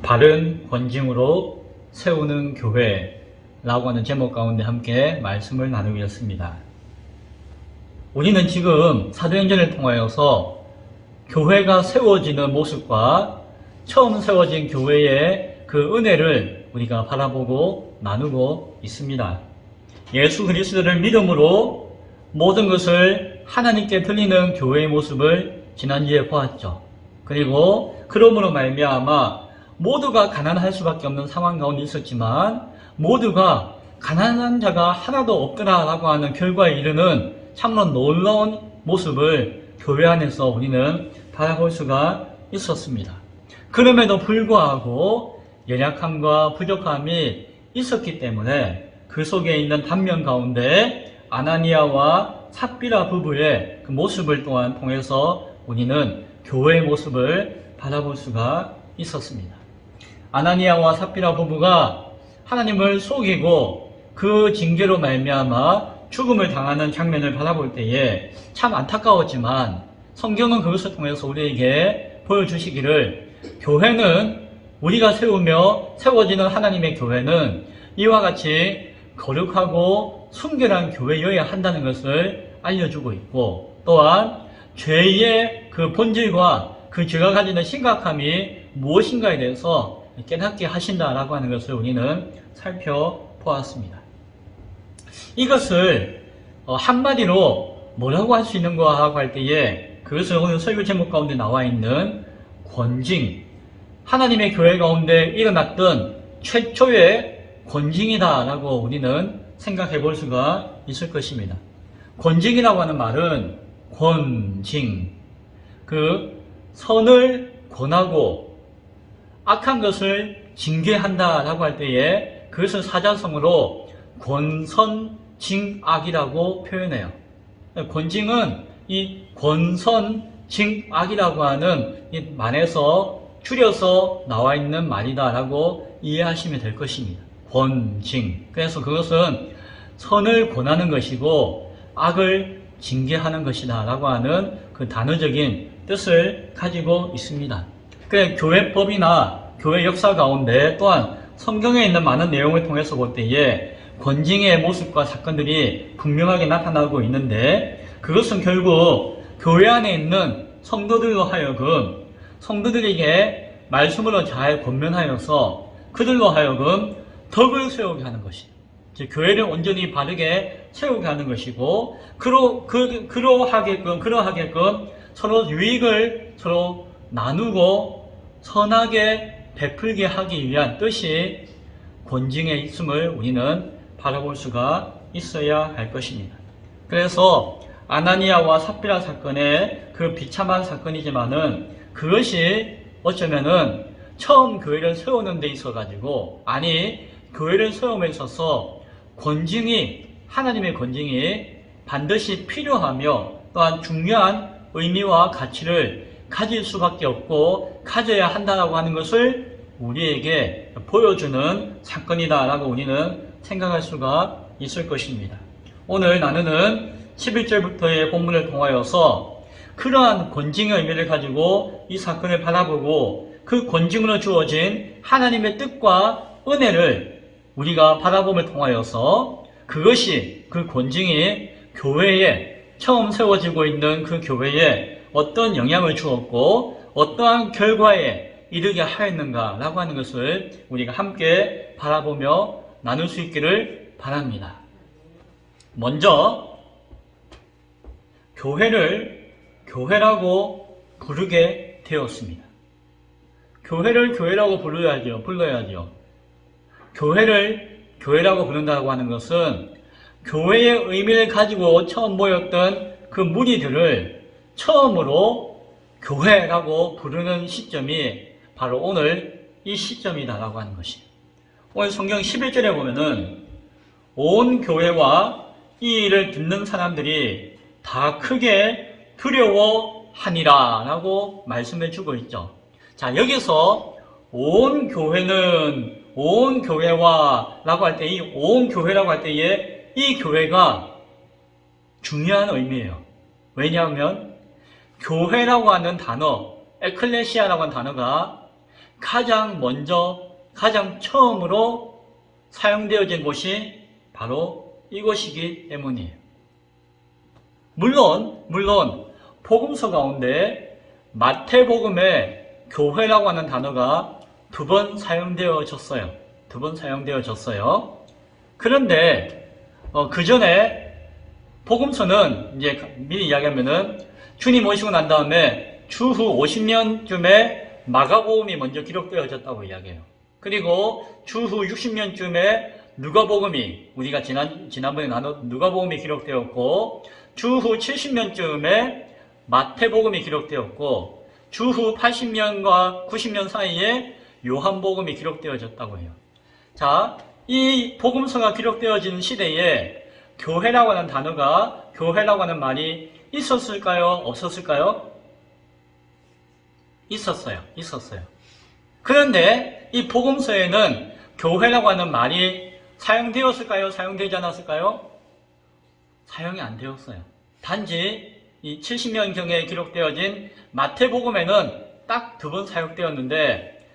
바른 권징으로 세우는 교회라고 하는 제목 가운데 함께 말씀을 나누겠습니다. 우리는 지금 사도행전을 통하여서 교회가 세워지는 모습과 처음 세워진 교회의 그 은혜를 우리가 바라보고 나누고 있습니다. 예수 그리스도를 믿음으로 모든 것을 하나님께 드리는 교회의 모습을 지난주에 보았죠. 그리고 그러므로 말미암아 모두가 가난할 수밖에 없는 상황 가운데 있었지만 모두가 가난한 자가 하나도 없더라라고 하는 결과에 이르는 참으로 놀라운 모습을 교회 안에서 우리는 바라볼 수가 있었습니다. 그럼에도 불구하고 연약함과 부족함이 있었기 때문에 그 속에 있는 단면 가운데 아나니아와 삽비라 부부의 그 모습을 또한 통해서 우리는 교회의 모습을 바라볼 수가 있었습니다. 아나니아와 삽비라 부부가 하나님을 속이고 그 징계로 말미암아 죽음을 당하는 장면을 바라볼 때에 참 안타까웠지만 성경은 그것을 통해서 우리에게 보여주시기를 교회는 우리가 세우며 세워지는 하나님의 교회는 이와 같이 거룩하고 순결한 교회여야 한다는 것을 알려주고 있고 또한 죄의 그 본질과 그 죄가 가지는 심각함이 무엇인가에 대해서 깨닫게 하신다라고 하는 것을 우리는 살펴보았습니다. 이것을 한마디로 뭐라고 할 수 있는가 하고 할 때에 그것을 오늘 설교 제목 가운데 나와 있는 권징, 하나님의 교회 가운데 일어났던 최초의 권징이다라고 우리는 생각해 볼 수가 있을 것입니다. 권징이라고 하는 말은 권징, 그 선을 권하고 악한 것을 징계한다라고 할 때에 그것을 사자성어로 권선징악이라고 표현해요. 권징은 이 권선징악이라고 하는 이 말에서 줄여서 나와 있는 말이다라고 이해하시면 될 것입니다. 권징. 그래서 그것은 선을 권하는 것이고 악을 징계하는 것이다라고 하는 그 단어적인 뜻을 가지고 있습니다. 그래 교회법이나 교회 역사 가운데 또한 성경에 있는 많은 내용을 통해서 볼 때에 권징의 모습과 사건들이 분명하게 나타나고 있는데 그것은 결국 교회 안에 있는 성도들로 하여금 성도들에게 말씀으로 잘 권면하여서 그들로 하여금 덕을 세우게 하는 것이 즉 교회를 온전히 바르게 세우게 하는 것이고 그러하게끔 서로 유익을 서로 나누고 선하게 베풀게 하기 위한 뜻이 권징에 있음을 우리는 바라볼 수가 있어야 할 것입니다. 그래서 아나니아와 삽비라 사건의 그 비참한 사건이지만은 그것이 어쩌면은 처음 교회를 세우는 데 있어 가지고 교회를 세움에 있어서 하나님의 권징이 반드시 필요하며 또한 중요한 의미와 가치를 가질 수밖에 없고 가져야 한다라고 하는 것을 우리에게 보여주는 사건이다라고 우리는 생각할 수가 있을 것입니다. 오늘 나누는 11절부터의 본문을 통하여서 그러한 권징의 의미를 가지고 이 사건을 바라보고 그 권징으로 주어진 하나님의 뜻과 은혜를 우리가 바라봄을 통하여서 그것이 그 권징이 교회에 처음 세워지고 있는 그 교회에 어떤 영향을 주었고 어떠한 결과에 이르게 하였는가라고 하는 것을 우리가 함께 바라보며 나눌 수 있기를 바랍니다. 먼저 교회를 교회라고 부르게 되었습니다. 교회를 교회라고 불러야죠. 교회를 교회라고 부른다고 하는 것은 교회의 의미를 가지고 처음 모였던 그 무리들을 처음으로 교회라고 부르는 시점이 바로 오늘 이 시점이다라고 하는 것이에요. 오늘 성경 11절에 보면은 온 교회와 이 일을 듣는 사람들이 다 크게 두려워하니라 라고 말씀해 주고 있죠. 자, 여기서 온 교회는 온 교회와 라고 할 때 이 온 교회라고 할 때에 이 교회가 중요한 의미예요. 왜냐하면 교회라고 하는 단어, 에클레시아라고 하는 단어가 가장 먼저, 가장 처음으로 사용되어진 곳이 바로 이곳이기 때문이에요. 물론 복음서 가운데 마태복음에 교회라고 하는 단어가 2번 사용되어졌어요. 2번 사용되어졌어요. 그런데 그 전에 복음서는 이제 미리 이야기하면은 주님 오시고 난 다음에 주후 50년쯤에 마가복음이 먼저 기록되어졌다고 이야기해요. 그리고 주후 60년쯤에 누가복음이, 우리가 지난번에 나눈 누가복음이 기록되었고, 주후 70년쯤에 마태복음이 기록되었고, 주후 80년과 90년 사이에 요한복음이 기록되어졌다고 해요. 자, 이 복음서가 기록되어진 시대에 교회라고 하는 단어가, 교회라고 하는 말이 있었을까요? 없었을까요? 있었어요. 그런데 이 복음서에는 교회라고 하는 말이 사용되었을까요? 사용되지 않았을까요? 사용이 안 되었어요. 단지 이 70년경에 기록되어진 마태복음에는 딱 2번 사용되었는데,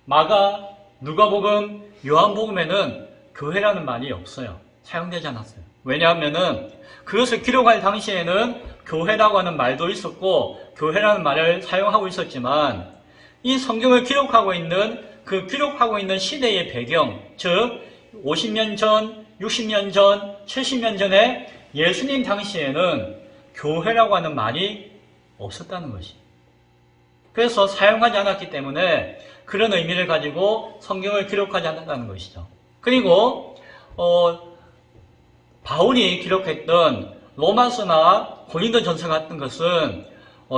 마가, 누가복음, 요한복음에는 교회라는 말이 없어요. 사용되지 않았어요. 왜냐하면은 그것을 기록할 당시에는 교회라고 하는 말도 있었고 교회라는 말을 사용하고 있었지만, 이 성경을 기록하고 있는 시대의 배경, 즉 50년 전, 60년 전, 70년 전에 예수님 당시에는 교회라고 하는 말이 없었다는 것이. 그래서 사용하지 않았기 때문에 그런 의미를 가지고 성경을 기록하지 않았다는 것이죠. 그리고 바울이 기록했던 로마서나 고린도전서 같은 것은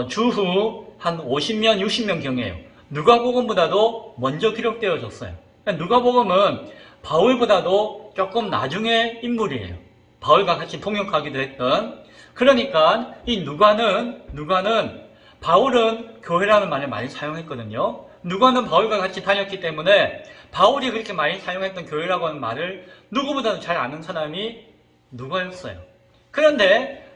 주후 한 50년, 60년 경에요. 누가복음보다도 먼저 기록되어졌어요. 누가복음은 바울보다도 조금 나중의 인물이에요. 바울과 같이 동역하기도 했던. 그러니까 이 누가는 바울은 교회라는 말을 많이 사용했거든요. 누가는 바울과 같이 다녔기 때문에 바울이 그렇게 많이 사용했던 교회라고 하는 말을 누구보다도 잘 아는 사람이 누가였어요. 그런데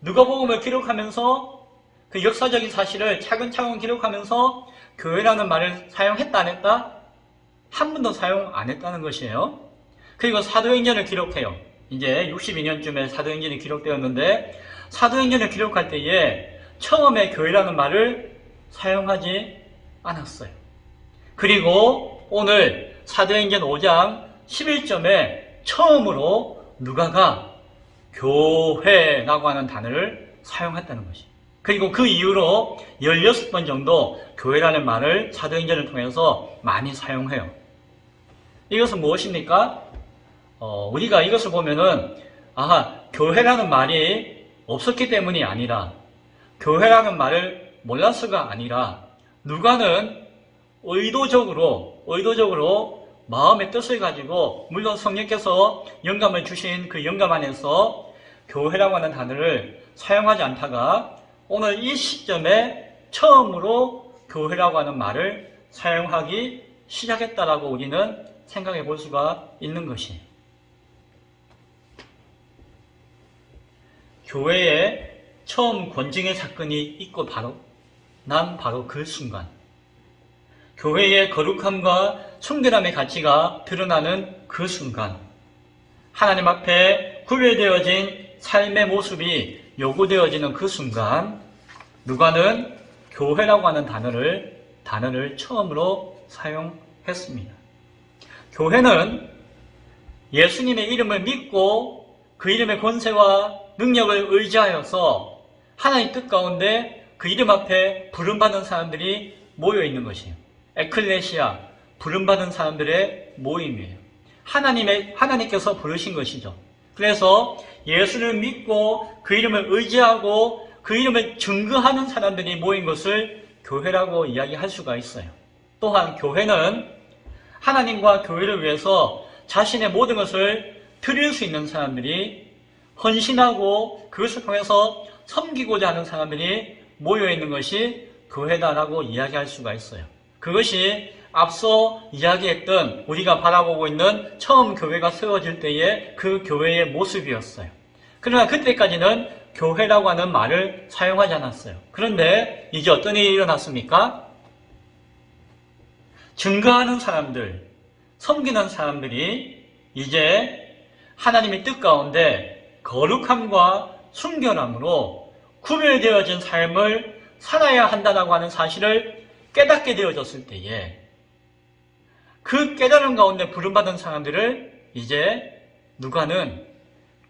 누가복음을 기록하면서 그 역사적인 사실을 차근차근 기록하면서 교회라는 말을 사용했다 안 했다? 한 번도 사용 안 했다는 것이에요. 그리고 사도행전을 기록해요. 이제 62년쯤에 사도행전이 기록되었는데, 사도행전을 기록할 때에 처음에 교회라는 말을 사용하지 않았어요. 그리고 오늘 사도행전 5장 11점에 처음으로 누가가 교회라고 하는 단어를 사용했다는 것이. 그리고 그 이후로 16번 정도 교회라는 말을 사도행전을 통해서 많이 사용해요. 이것은 무엇입니까? 우리가 이것을 보면은, 교회라는 말이 없었기 때문이 아니라, 교회라는 말을 몰라서가 아니라, 누가는 의도적으로 마음의 뜻을 가지고, 물론 성령께서 영감을 주신 그 영감 안에서 교회라고 하는 단어를 사용하지 않다가 오늘 이 시점에 처음으로 교회라고 하는 말을 사용하기 시작했다라고 우리는 생각해 볼 수가 있는 것이. 교회에 처음 권징의 사건이 있고 바로 그 순간, 교회의 거룩함과 순결함의 가치가 드러나는 그 순간, 하나님 앞에 구별되어진 삶의 모습이 요구되어지는 그 순간, 누가는 교회라고 하는 단어를 처음으로 사용했습니다. 교회는 예수님의 이름을 믿고 그 이름의 권세와 능력을 의지하여서 하나님 뜻 가운데 그 이름 앞에 부름받은 사람들이 모여있는 것이에요. 에클레시아, 부름받은 사람들의 모임이에요. 하나님께서 부르신 것이죠. 그래서 예수를 믿고 그 이름을 의지하고 그 이름을 증거하는 사람들이 모인 것을 교회라고 이야기할 수가 있어요. 또한 교회는 하나님과 교회를 위해서 자신의 모든 것을 드릴 수 있는 사람들이, 헌신하고 그것을 통해서 섬기고자 하는 사람들이 모여있는 것이 교회다라고 이야기할 수가 있어요. 그것이 앞서 이야기했던 우리가 바라보고 있는 처음 교회가 세워질 때의 그 교회의 모습이었어요. 그러나 그때까지는 교회라고 하는 말을 사용하지 않았어요. 그런데 이제 어떤 일이 일어났습니까? 증거하는 사람들, 섬기는 사람들이 이제 하나님의 뜻 가운데 거룩함과 순결함으로 구별되어진 삶을 살아야 한다고 하는 사실을 깨닫게 되어졌을 때에 그 깨달음 가운데 부름받은 사람들을 이제 누가는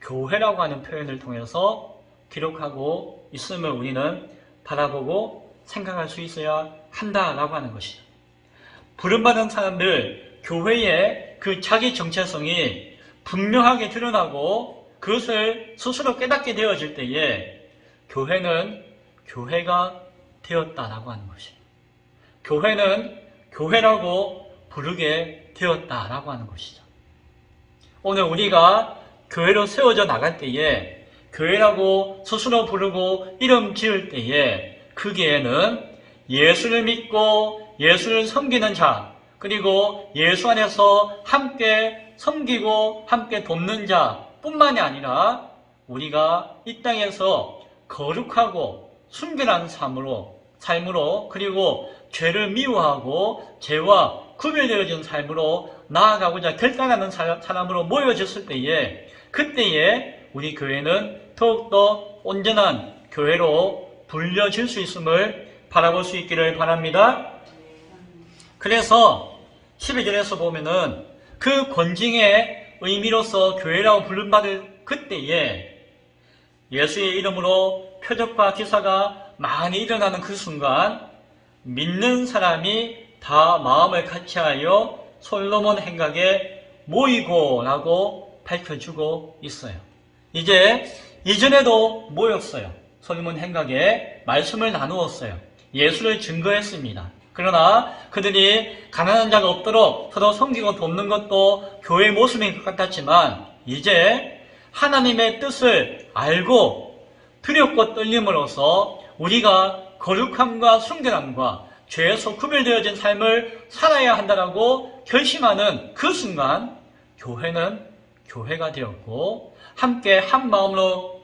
교회라고 하는 표현을 통해서 기록하고 있음을 우리는 바라보고 생각할 수 있어야 한다라고 하는 것이죠. 부름받은 사람들, 교회의 그 자기 정체성이 분명하게 드러나고 그것을 스스로 깨닫게 되어질 때에 교회는 교회가 되었다라고 하는 것이에요. 교회는 교회라고 부르게 되었다라고 하는 것이죠. 오늘 우리가 교회로 세워져 나갈 때에 교회라고 스스로 부르고 이름 지을 때에 거기에는 예수를 믿고 예수를 섬기는 자, 그리고 예수 안에서 함께 섬기고 함께 돕는 자 뿐만이 아니라 우리가 이 땅에서 거룩하고 순결한 삶으로 그리고 죄를 미워하고 죄와 구별되어진 삶으로 나아가고자 결단하는 사람으로 모여졌을 때에 그때에 우리 교회는 더욱더 온전한 교회로 불려질 수 있음을 바라볼 수 있기를 바랍니다. 그래서 12절에서 보면은 그 권징의 의미로서 교회라고 부름받을 그때에 예수의 이름으로 표적과 기사가 많이 일어나는 그 순간 믿는 사람이 다 마음을 같이하여 솔로몬 행각에 모이고라고 밝혀주고 있어요. 이제 이전에도 모였어요. 솔로몬 행각에 말씀을 나누었어요. 예수를 증거했습니다. 그러나 그들이 가난한 자가 없도록 서로 섬기고 돕는 것도 교회의 모습인 것 같았지만 이제 하나님의 뜻을 알고 두렵고 떨림으로써 우리가 거룩함과 순결함과 죄에서 구별되어진 삶을 살아야 한다라고 결심하는 그 순간 교회는 교회가 되었고 함께 한 마음으로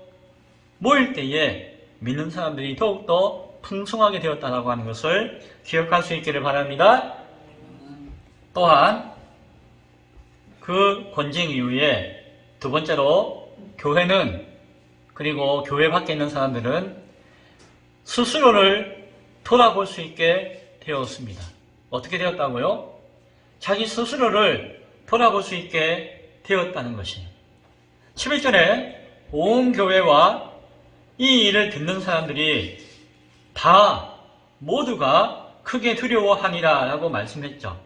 모일 때에 믿는 사람들이 더욱더 풍성하게 되었다라고 하는 것을 기억할 수 있기를 바랍니다. 또한 그 권징 이후에 두 번째로 교회는 그리고 교회 밖에 있는 사람들은 스스로를 돌아볼 수 있게 되었습니다. 어떻게 되었다고요? 자기 스스로를 돌아볼 수 있게 되었다는 것이 11절에 온 교회와 이 일을 듣는 사람들이 다 모두가 크게 두려워하니라 라고 말씀했죠.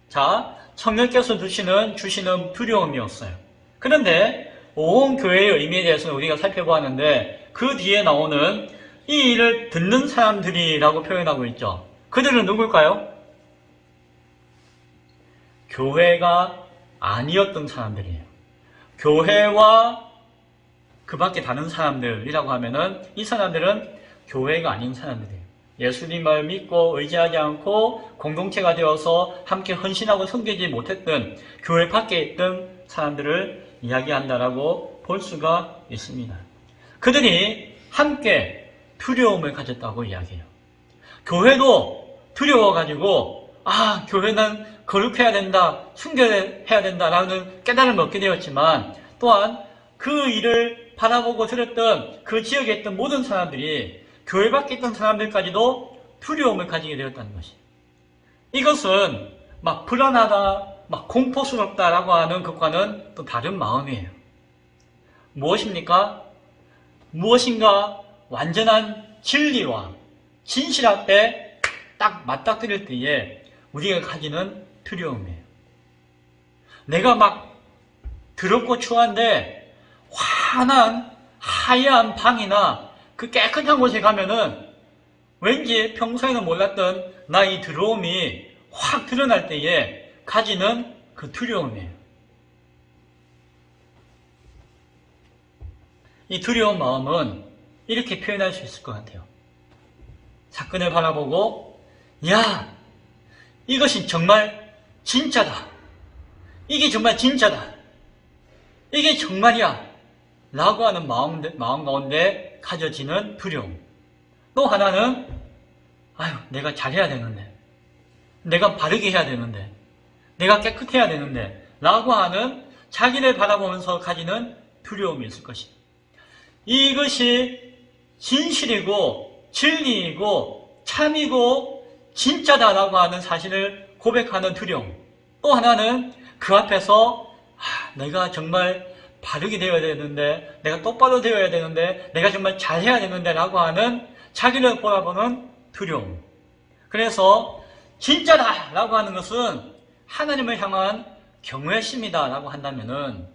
자, 성령께서 주시는 두려움이었어요. 그런데 온 교회의 의미에 대해서는 우리가 살펴보았는데 그 뒤에 나오는 이 일을 듣는 사람들이라고 표현하고 있죠. 그들은 누굴까요? 교회가 아니었던 사람들이에요. 교회와 그 밖에 다른 사람들이라고 하면은 이 사람들은 교회가 아닌 사람들이에요. 예수님을 믿고 의지하지 않고 공동체가 되어서 함께 헌신하고 섬기지 못했던 교회 밖에 있던 사람들을 이야기한다라고 볼 수가 있습니다. 그들이 함께 두려움을 가졌다고 이야기해요. 교회도 두려워가지고 교회는 거룩해야 된다, 순결해야 된다라는 깨달음을 얻게 되었지만 또한 그 일을 바라보고 들었던 그 지역에 있던 모든 사람들이 교회 밖에 있던 사람들까지도 두려움을 가지게 되었다는 것이. 이것은 막 불안하다, 막 공포스럽다라고 하는 것과는 또 다른 마음이에요. 무엇입니까? 무엇인가 완전한 진리와 진실 앞에 딱 맞닥뜨릴 때에 우리가 가지는 두려움이에요. 내가 막 더럽고 추한데 환한 하얀 방이나 그 깨끗한 곳에 가면은 왠지 평소에는 몰랐던 나의 두려움이 확 드러날 때에 가지는 그 두려움이에요. 이 두려운 마음은 이렇게 표현할 수 있을 것 같아요. 사건을 바라보고 이것이 정말 진짜다. 이게 정말 진짜다. 이게 정말이야. 라고 하는 마음 가운데 가져지는 두려움. 또 하나는 아유, 내가 잘해야 되는데, 내가 바르게 해야 되는데, 내가 깨끗해야 되는데 라고 하는 자기를 바라보면서 가지는 두려움이 있을 것입니다. 이것이 진실이고 진리이고 참이고 진짜다라고 하는 사실을 고백하는 두려움. 또 하나는 그 앞에서 내가 정말 바르게 되어야 되는데, 내가 똑바로 되어야 되는데, 내가 정말 잘해야 되는데 라고 하는 자기를 바라보는 두려움. 그래서 진짜다 라고 하는 것은 하나님을 향한 경외심이다 라고 한다면은,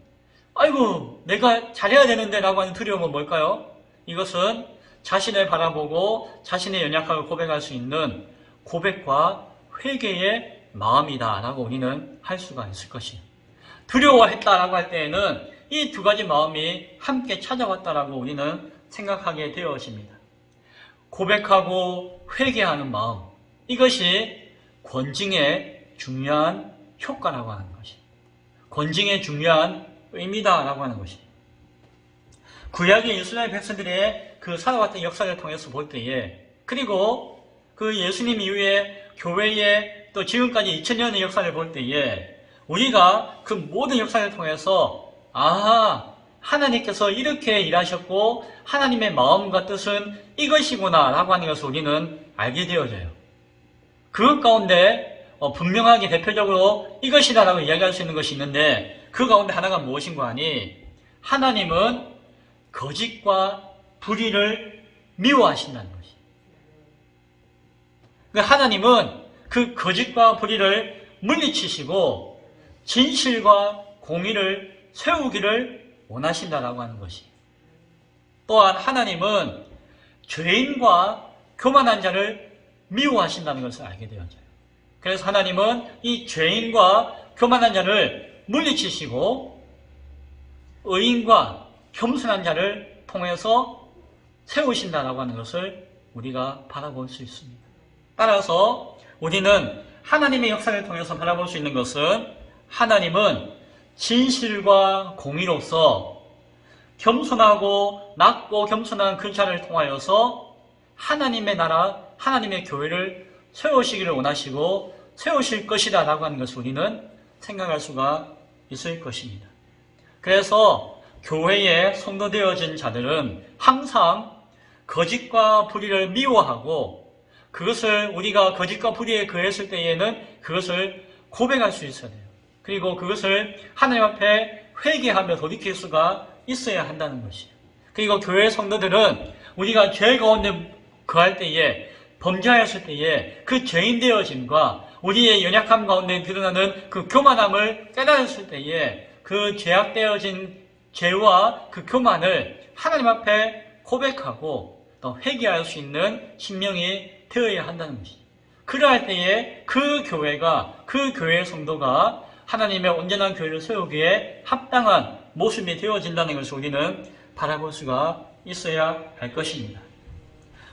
아이고 내가 잘해야 되는데 라고 하는 두려움은 뭘까요? 이것은 자신을 바라보고 자신의 연약함을 고백할 수 있는 고백과 회개의 마음이다 라고 우리는 할 수가 있을 것이에요. 두려워했다라고 할 때에는 이 두 가지 마음이 함께 찾아왔다라고 우리는 생각하게 되어집니다. 고백하고 회개하는 마음, 이것이 권징의 중요한 효과라고 하는 것입니다. 권징의 중요한 의미다라고 하는 것입니다. 구약의 이스라엘 백성들의 그 살아왔던 역사를 통해서 볼 때에, 그리고 그 예수님 이후에 교회의 또 지금까지 2000년의 역사를 볼 때에 우리가 그 모든 역사를 통해서 하나님께서 이렇게 일하셨고 하나님의 마음과 뜻은 이것이구나 라고 하는 것을 우리는 알게 되어져요. 그 가운데 분명하게 대표적으로 이것이다라고 이야기할 수 있는 것이 있는데, 그 가운데 하나가 무엇인가 하니, 하나님은 거짓과 불의를 미워하신다는 것이. 하나님은 그 거짓과 불의를 물리치시고 진실과 공의를 세우기를 원하신다라고 하는 것이. 또한 하나님은 죄인과 교만한 자를 미워하신다는 것을 알게 되어져요. 그래서 하나님은 이 죄인과 교만한 자를 물리치시고 의인과 겸손한 자를 통해서 세우신다라고 하는 것을 우리가 바라볼 수 있습니다. 따라서 우리는 하나님의 역사를 통해서 바라볼 수 있는 것은, 하나님은 진실과 공의로서 겸손하고 낮고 겸손한 그 자를 통하여서 하나님의 나라, 하나님의 교회를 세우시기를 원하시고 세우실 것이다 라고 하는 것을 우리는 생각할 수가 있을 것입니다. 그래서 교회에 성도되어진 자들은 항상 거짓과 불의를 미워하고, 그것을 우리가 거짓과 불의에 거했을 때에는 그것을 고백할 수 있어야 돼요. 그리고 그것을 하나님 앞에 회개하며 돌이킬 수가 있어야 한다는 것이에요. 그리고 교회 성도들은 우리가 죄 가운데 거할 때에, 범죄하였을 때에 그 죄인 되어짐과 우리의 연약함 가운데 드러나는 그 교만함을 깨달았을 때에 그 죄악되어진 죄와 그 교만을 하나님 앞에 고백하고 또 회개할 수 있는 심령이 되어야 한다는 것이죠. 그러할 때에 그 교회가, 그 교회의 성도가 하나님의 온전한 교회를 세우기에 합당한 모습이 되어진다는 것을 우리는 바라볼 수가 있어야 할 것입니다.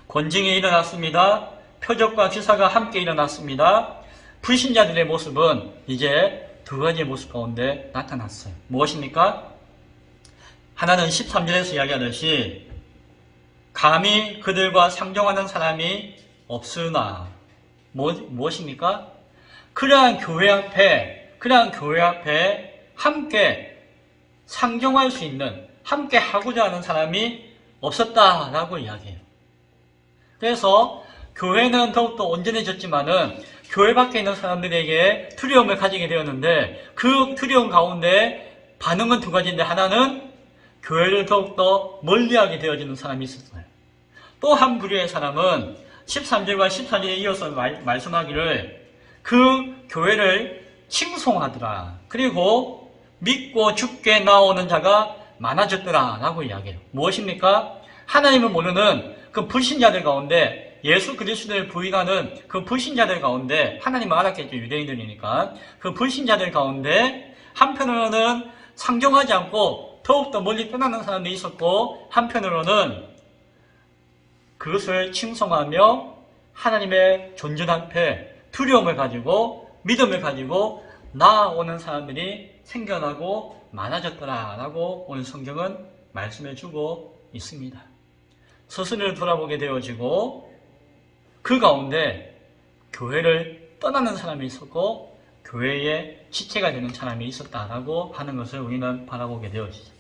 권징이 일어났습니다. 표적과 기사가 함께 일어났습니다. 불신자들의 모습은 이제 두 가지의 모습 가운데 나타났어요. 무엇입니까? 하나는 13절에서 이야기하듯이 감히 그들과 상종하는 사람이 없으나, 무엇입니까? 그러한 교회 앞에 함께 상종할 수 있는, 함께 하고자 하는 사람이 없었다라고 이야기해요. 그래서 교회는 더욱더 온전해졌지만은 교회 밖에 있는 사람들에게 두려움을 가지게 되었는데, 그 두려움 가운데 반응은 두 가지인데, 하나는 교회를 더욱더 멀리하게 되어지는 사람이 있었어요. 또 한 부류의 사람은 13절과 14절에 이어서 말씀하기를 그 교회를 칭송하더라. 그리고 믿고 죽게 나오는 자가 많아졌더라 라고 이야기해요. 무엇입니까? 하나님을 모르는 그 불신자들 가운데, 예수 그리스도를 부인하는 그 불신자들 가운데, 하나님을 알았겠죠, 유대인들이니까. 그 불신자들 가운데 한편으로는 상종하지 않고 더욱더 멀리 떠나는 사람도 있었고, 한편으로는 그것을 칭송하며 하나님의 존재 앞에 두려움을 가지고 믿음을 가지고 나아오는 사람들이 생겨나고 많아졌더라라고 오늘 성경은 말씀해주고 있습니다. 스스로를 돌아보게 되어지고 그 가운데 교회를 떠나는 사람이 있었고 교회의 지체가 되는 사람이 있었다라고 하는 것을 우리는 바라보게 되어지죠.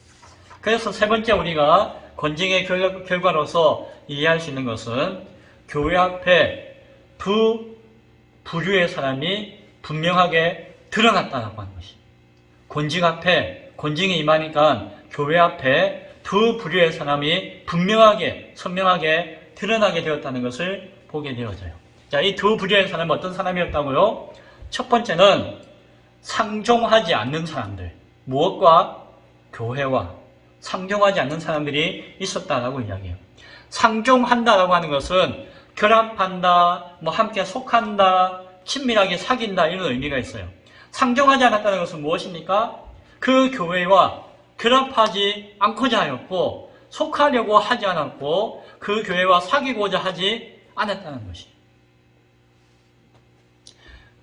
그래서 세 번째 우리가 권징의 결과로서 이해할 수 있는 것은 교회 앞에 두 부류의 사람이 분명하게 드러났다라고 하는 것입니다. 권징 앞에 권징이 임하니까 교회 앞에 두 부류의 사람이 분명하게 선명하게 드러나게 되었다는 것을 보게 되어져요. 자, 이 두 부류의 사람은 어떤 사람이었다고요? 첫 번째는 상종하지 않는 사람들, 무엇과? 교회와 상종하지 않는 사람들이 있었다라고 이야기해요. 상종한다라고 하는 것은 결합한다, 함께 속한다, 친밀하게 사귄다 이런 의미가 있어요. 상종하지 않았다는 것은 무엇입니까? 그 교회와 결합하지 않고자 하였고 속하려고 하지 않았고 그 교회와 사귀고자 하지 않았다는 것이에요.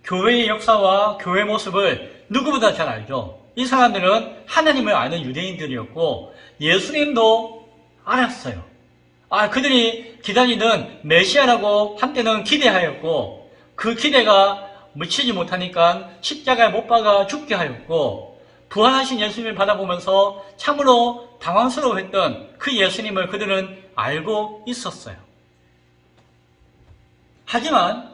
교회의 역사와 교회 모습을 누구보다 잘 알죠. 이 사람들은 하나님을 아는 유대인들이었고 예수님도 알았어요. 그들이 기다리는 메시아라고 한때는 기대하였고 그 기대가 미치지 못하니까 십자가에 못 박아 죽게 하였고 부활하신 예수님을 바라보면서 참으로 당황스러워했던 그 예수님을 그들은 알고 있었어요. 하지만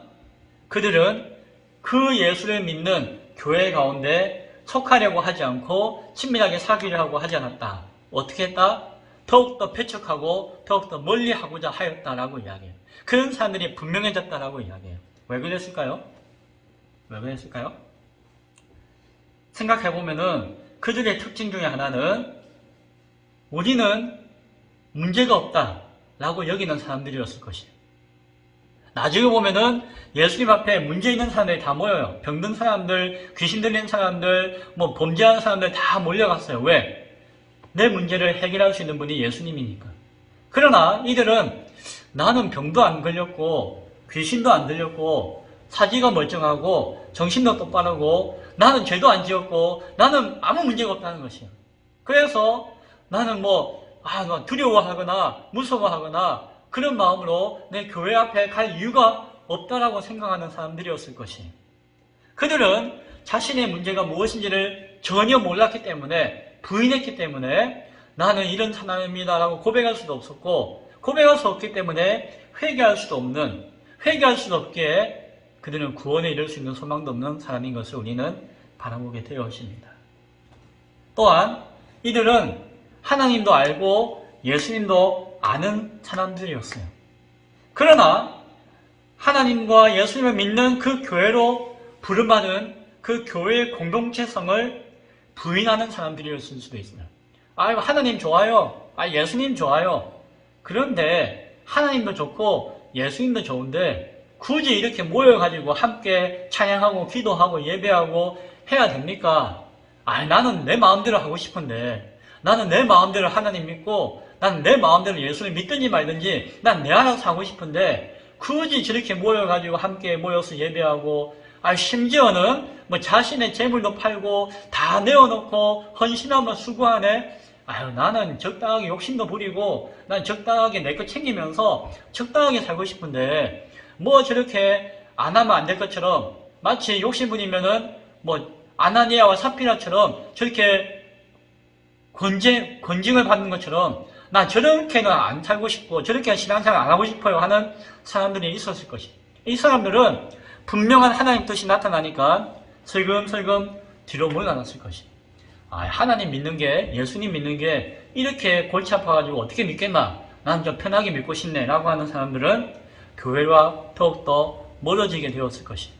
그들은 그 예수를 믿는 교회 가운데 속하려고 하지 않고 친밀하게 사귀려고 하지 않았다. 어떻게 했다? 더욱더 배척하고 더욱더 멀리하고자 하였다라고 이야기해요. 그런 사람들이 분명해졌다라고 이야기해요. 왜 그랬을까요? 생각해보면은 그들의 특징 중에 하나는 우리는 문제가 없다라고 여기는 사람들이었을 것이에요. 나중에 보면은 예수님 앞에 문제 있는 사람들이 다 모여요. 병든 사람들, 귀신 들린 사람들, 범죄하는 사람들 다 몰려갔어요. 왜? 내 문제를 해결할 수 있는 분이 예수님이니까. 그러나 이들은 나는 병도 안 걸렸고 귀신도 안 들렸고 사지가 멀쩡하고 정신도 똑바르고 나는 죄도 안 지었고 나는 아무 문제가 없다는 것이에요. 그래서 나는 두려워하거나 무서워하거나 그런 마음으로 내 교회 앞에 갈 이유가 없다라고 생각하는 사람들이었을 것이에요. 그들은 자신의 문제가 무엇인지를 전혀 몰랐기 때문에 부인했기 때문에 나는 이런 사람입니다라고 고백할 수도 없었고 고백할 수 없기 때문에 회개할 수도 없기에 그들은 구원에 이를 수 있는 소망도 없는 사람인 것을 우리는 바라보게 되었습니다. 또한 이들은 하나님도 알고 예수님도 아는 사람들이었어요. 그러나 하나님과 예수님을 믿는 그 교회로 부름받은 그 교회의 공동체성을 부인하는 사람들이었을 수도 있어요. 하나님 좋아요. 예수님 좋아요. 그런데 하나님도 좋고 예수님도 좋은데 굳이 이렇게 모여가지고 함께 찬양하고 기도하고 예배하고 해야 됩니까? 나는 내 마음대로 하고 싶은데 나는 내 마음대로 하나님 믿고 나는 내 마음대로 예수를 믿든지 말든지 난 내 알아서 하고 싶은데 굳이 저렇게 모여가지고 함께 모여서 예배하고 심지어는 자신의 재물도 팔고 다 내어놓고 헌신하며 수고하네. 나는 적당하게 욕심도 부리고 난 적당하게 내 거 챙기면서 적당하게 살고 싶은데 저렇게 안 하면 안 될 것처럼 마치 욕심 부리면은 아나니아와 삽비라처럼 저렇게 권징을 받는 것처럼 난 저렇게는 안 살고 싶고 저렇게 신앙생활 안 하고 싶어요 하는 사람들이 있었을 것이에요. 이 사람들은 분명한 하나님 뜻이 나타나니까 슬금슬금 뒤로 물러났을 것이에요. 하나님 믿는 게 예수님 믿는 게 이렇게 골치 아파가지고 어떻게 믿겠나 난 좀 편하게 믿고 싶네 라고 하는 사람들은 교회와 더욱더 멀어지게 되었을 것이에요.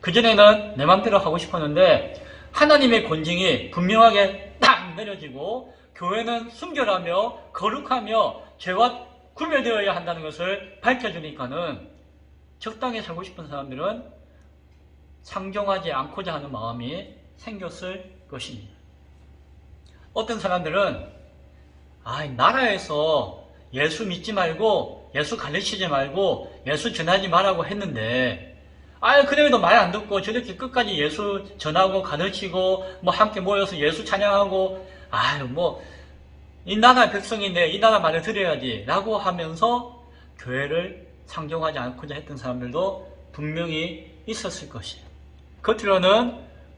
그전에는 내 맘대로 하고 싶었는데 하나님의 권징이 분명하게 딱 내려지고 교회는 순결하며 거룩하며 죄와 구별되어야 한다는 것을 밝혀주니까는 적당히 살고 싶은 사람들은 상종하지 않고자 하는 마음이 생겼을 것입니다. 어떤 사람들은 나라에서 예수 믿지 말고 예수 가르치지 말고 예수 전하지 말라고 했는데 그래도 말 안 듣고 저렇게 끝까지 예수 전하고 가르치고 함께 모여서 예수 찬양하고 이 나라 백성인데 이 나라 말을 들어야지 라고 하면서 교회를 상종하지 않고자 했던 사람들도 분명히 있었을 것이에요. 겉으로는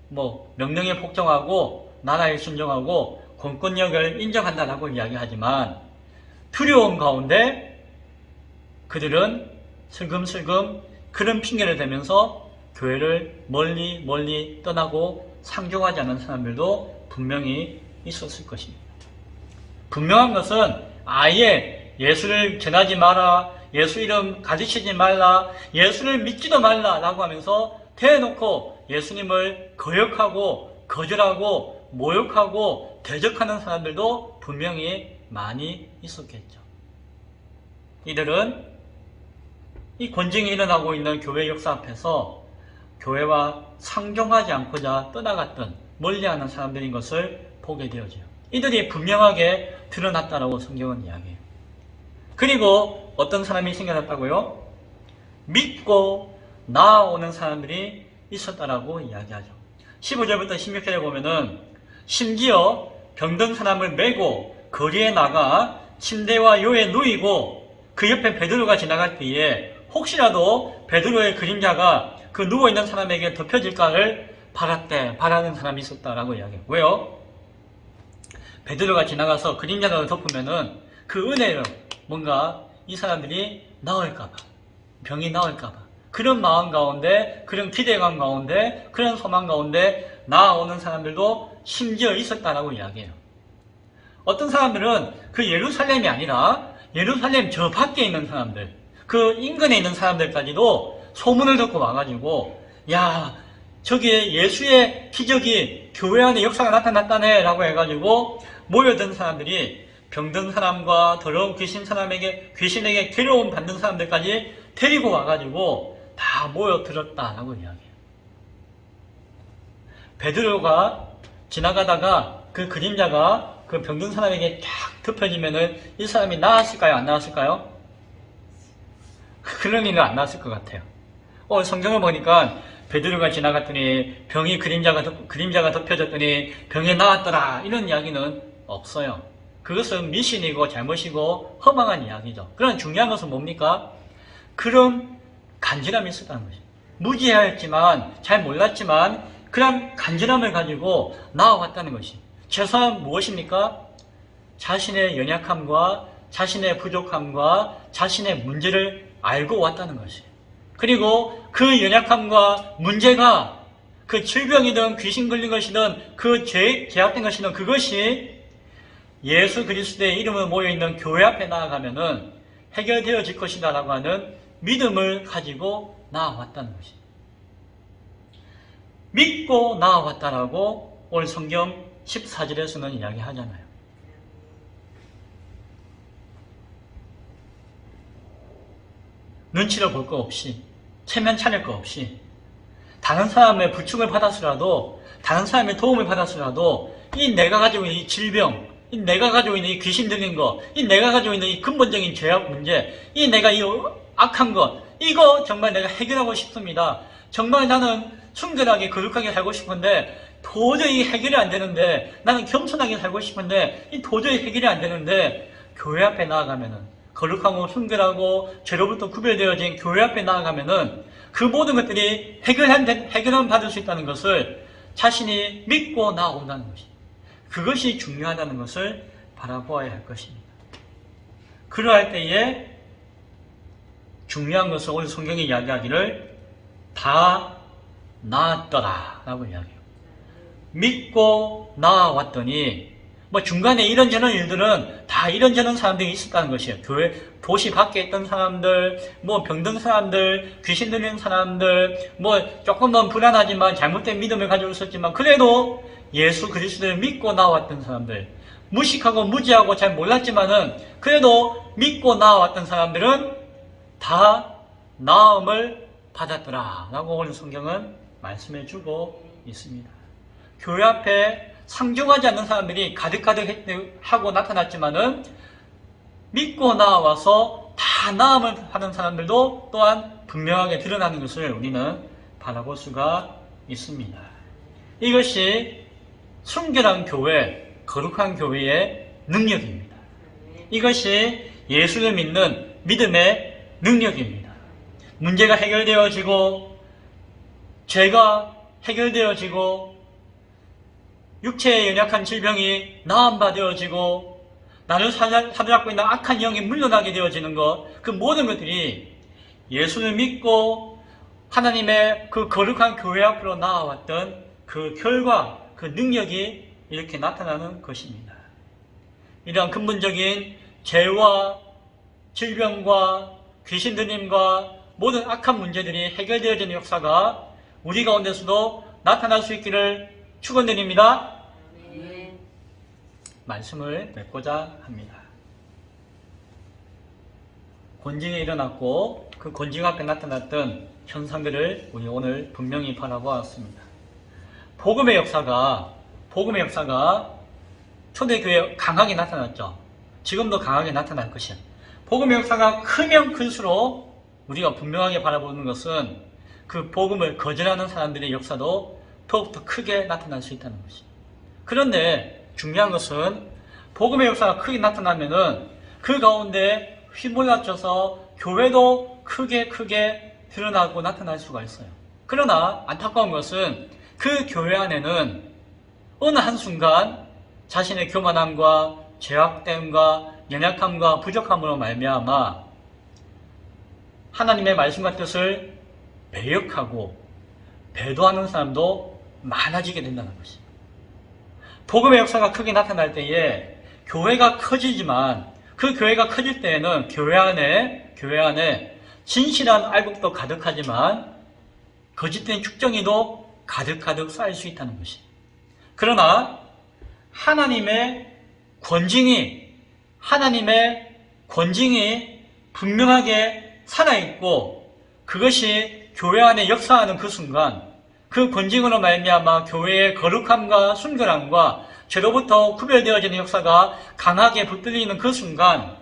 뭐 명령에 복종하고 나라에 순종하고 공권력을 인정한다라고 이야기하지만 두려움 가운데 그들은 슬금슬금 그런 핑계를 대면서 교회를 멀리 떠나고 상종하지 않은 사람들도 분명히 있었을 것입니다. 분명한 것은 아예 예수를 전하지 마라, 예수 이름 가르치지 말라, 예수를 믿지도 말라 라고 하면서 대놓고 예수님을 거역하고 거절하고 모욕하고 대적하는 사람들도 분명히 많이 있었겠죠. 이들은 이 권징이 일어나고 있는 교회 역사 앞에서 교회와 상종하지 않고자 떠나갔던 멀리하는 사람들인 것을 보게 되어져요. 이들이 분명하게 드러났다라고 성경은 이야기해요. 그리고 어떤 사람이 생겨났다고요? 믿고 나아오는 사람들이 있었다라고 이야기하죠. 15절부터 16절에 보면은 심지어 병든 사람을 메고 거리에 나가 침대와 요에 누이고 그 옆에 베드로가 지나갈 때에 혹시라도 베드로의 그림자가 그 누워있는 사람에게 덮여질까를 바라는 사람이 있었다라고 이야기해요. 왜요? 베드로가 지나가서 그림자를 덮으면은 그 은혜로 뭔가 이 사람들이 나을까봐, 병이 나을까봐, 그런 마음 가운데, 그런 기대감 가운데, 그런 소망 가운데 나아오는 사람들도 심지어 있었다라고 이야기해요. 어떤 사람들은 그 예루살렘이 아니라 예루살렘 저 밖에 있는 사람들, 그 인근에 있는 사람들까지도 소문을 듣고 와가지고, 야, 저기에 예수의 기적이 교회 안에 역사가 나타났다네 라고 해가지고 모여든 사람들이 병든 사람과 더러운 귀신에게 괴로움 받는 사람들까지 데리고 와가지고 다 모여들었다라고 이야기해요. 베드로가 지나가다가 그 그림자가 그 병든 사람에게 쫙 덮여지면은 이 사람이 나았을까요? 안 나았을까요? 그런 일은 안 나왔을 것 같아요. 성경을 보니까 베드로가 지나갔더니 병이 그림자가 덮여졌더니 병이 나았더라 이런 이야기는 없어요. 그것은 미신이고 잘못이고 허망한 이야기죠. 그런 중요한 것은 뭡니까? 그런 간절함이 있었다는 것이죠. 무지하였지만 잘 몰랐지만 그런 간절함을 가지고 나아왔다는 것이. 최소한 무엇입니까? 자신의 연약함과 자신의 부족함과 자신의 문제를 알고 왔다는 것이. 그리고 그 연약함과 문제가 그 질병이든 귀신 걸린 것이든 그 죄악된 것이든 그것이 예수 그리스도의 이름으로 모여있는 교회 앞에 나아가면은 해결되어질 것이다 라고 하는 믿음을 가지고 나아왔다는 것이. 믿고 나아왔다라고 오늘 성경 14절에서는 이야기하잖아요. 눈치를 볼 거 없이, 체면 차릴 거 없이, 다른 사람의 부축을 받았으라도, 다른 사람의 도움을 받았으라도, 이 내가 가지고 있는 이 질병, 이 내가 가지고 있는 이 귀신 들린 거, 이 내가 가지고 있는 이 근본적인 죄악 문제, 이 내가 이 악한 것, 이거 정말 내가 해결하고 싶습니다. 정말 나는 순결하게 거룩하게 살고 싶은데 도저히 해결이 안 되는데, 나는 겸손하게 살고 싶은데 이 도저히 해결이 안 되는데, 교회 앞에 나아가면은, 거룩하고 순결하고 죄로부터 구별되어진 교회 앞에 나아가면은 그 모든 것들이 해결은 받을 수 있다는 것을 자신이 믿고 나아온다는 것이, 그것이 중요하다는 것을 바라보아야 할 것입니다. 그러할 때에 중요한 것은 오늘 성경이 이야기하기를 다 나았더라 라고 이야기해요. 믿고 나아왔더니 중간에 이런저런 일들은 다 이런저런 사람들이 있었다는 것이에요. 교회 도시 밖에 있던 사람들, 병든 사람들, 귀신 들린 사람들, 조금 더 불안하지만 잘못된 믿음을 가지고 있었지만 그래도 예수 그리스도를 믿고 나왔던 사람들, 무식하고 무지하고 잘 몰랐지만은 그래도 믿고 나왔던 사람들은 다 나음을 받았더라 라고 오늘 성경은 말씀해 주고 있습니다. 교회 앞에 상종하지 않는 사람들이 가득하고 나타났지만은 믿고 나와서 다 나음을 받은 사람들도 또한 분명하게 드러나는 것을 우리는 바라볼 수가 있습니다. 이것이 순결한 교회, 거룩한 교회의 능력입니다. 이것이 예수를 믿는 믿음의 능력입니다. 문제가 해결되어지고 죄가 해결되어지고 육체의 연약한 질병이 나음받아지고 나를 사로잡고 있는 악한 영이 물러나게 되어지는 것, 그 모든 것들이 예수를 믿고 하나님의 그 거룩한 교회 앞으로 나아왔던 그 결과, 그 능력이 이렇게 나타나는 것입니다. 이러한 근본적인 죄와 질병과 귀신 들림과 모든 악한 문제들이 해결되어지는 역사가 우리 가운데서도 나타날 수 있기를 축원드립니다. 말씀을 맺고자 합니다. 권징이 일어났고 그 권징 앞에 나타났던 현상들을 우리 오늘 분명히 바라보았습니다. 복음의 역사가 초대교회에 강하게 나타났죠. 지금도 강하게 나타날 것이야. 복음의 역사가 크면 클수록 우리가 분명하게 바라보는 것은 그 복음을 거절하는 사람들의 역사도 더욱더 크게 나타날 수 있다는 것입니다. 그런데 중요한 것은 복음의 역사가 크게 나타나면은 그 가운데 휘몰아쳐서 교회도 크게 드러나고 나타날 수가 있어요. 그러나 안타까운 것은 그 교회 안에는 어느 한순간 자신의 교만함과 죄악됨과 연약함과 부족함으로 말미암아 하나님의 말씀과 뜻을 배역하고 배도하는 사람도 많아지게 된다는 것입니다. 복음의 역사가 크게 나타날 때에 교회가 커지지만 그 교회가 커질 때에는 교회 안에 진실한 알곡도 가득하지만 거짓된 축정이도 가득 쌓일 수 있다는 것입니다. 그러나 하나님의 권징이 분명하게 살아있고 그것이 교회 안에 역사하는 그 순간 그 권징으로 말미암아 교회의 거룩함과 순결함과 죄로부터 구별되어지는 역사가 강하게 붙들리는 그 순간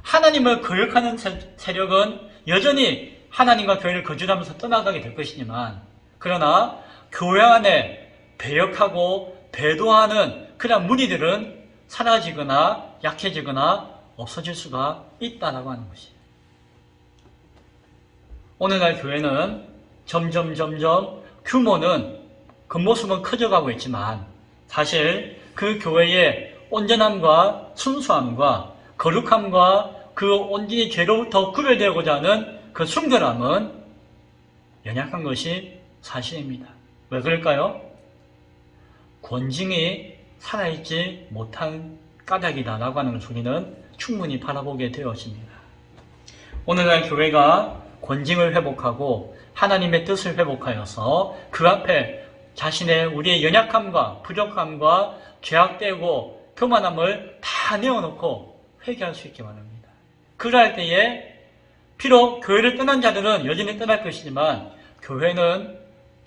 하나님을 거역하는 세력은 여전히 하나님과 교회를 거절하면서 떠나가게 될 것이지만 그러나 교회 안에 배역하고 배도하는 그런 무리들은 사라지거나 약해지거나 없어질 수가 있다라고 하는 것이에요. 오늘날 교회는 점점 규모는 겉모습은 커져가고 있지만 사실 그 교회의 온전함과 순수함과 거룩함과 그 온전히 죄로부터 구별되고자 하는 그 순결함은 연약한 것이 사실입니다. 왜 그럴까요? 권징이 살아있지 못한 까닭이다라고 하는 소리는 충분히 바라보게 되어집니다. 오늘날 교회가 권징을 회복하고 하나님의 뜻을 회복하여서 그 앞에 우리의 연약함과 부족함과 죄악되고 교만함을 다 내어놓고 회개할 수 있게 바랍니다. 그럴 때에 비록 교회를 떠난 자들은 여전히 떠날 것이지만 교회는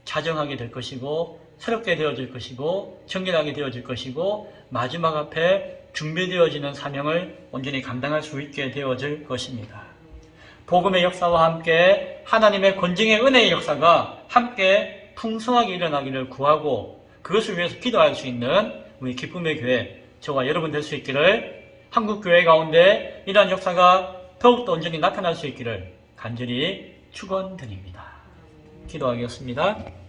자정하게 될 것이고 새롭게 되어질 것이고 정결하게 되어질 것이고 마지막 앞에 준비되어지는 사명을 온전히 감당할 수 있게 되어질 것입니다. 복음의 역사와 함께 하나님의 권징의 은혜의 역사가 함께 풍성하게 일어나기를 구하고 그것을 위해서 기도할 수 있는 우리 기쁨의 교회 저와 여러분 될 수 있기를 한국교회 가운데 이러한 역사가 더욱더 온전히 나타날 수 있기를 간절히 축원드립니다. 기도하겠습니다.